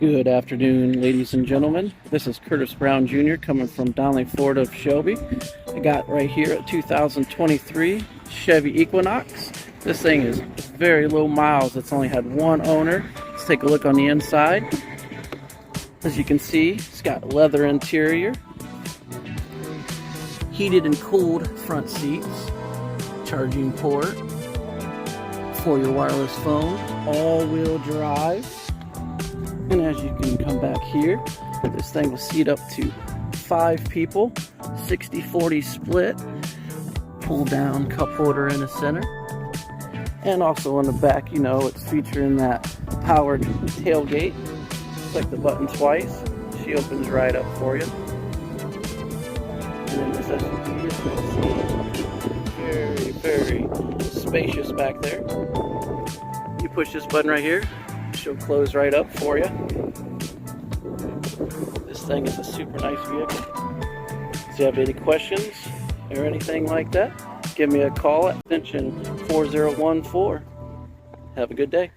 Good afternoon, ladies and gentlemen. This is Curtis Brown Jr. coming from Donley, Florida of Shelby. I got right here a 2023 Chevy Equinox. This thing is very low miles. It's only had one owner. Let's take a look on the inside. As you can see, it's got leather interior, heated and cooled front seats, charging port for your wireless phone, all-wheel drive. And as you can come back here, this thing will seat up to 5 people, 60-40 split, pull down cup holder in the center. And also on the back, you know, it's featuring that powered tailgate. Click the button twice, she opens right up for you. And then this SUV is very spacious back there. You push this button right here, she'll close right up for you. This thing is a super nice vehicle. If you have any questions or anything like that, give me a call at extension 4014. Have a good day.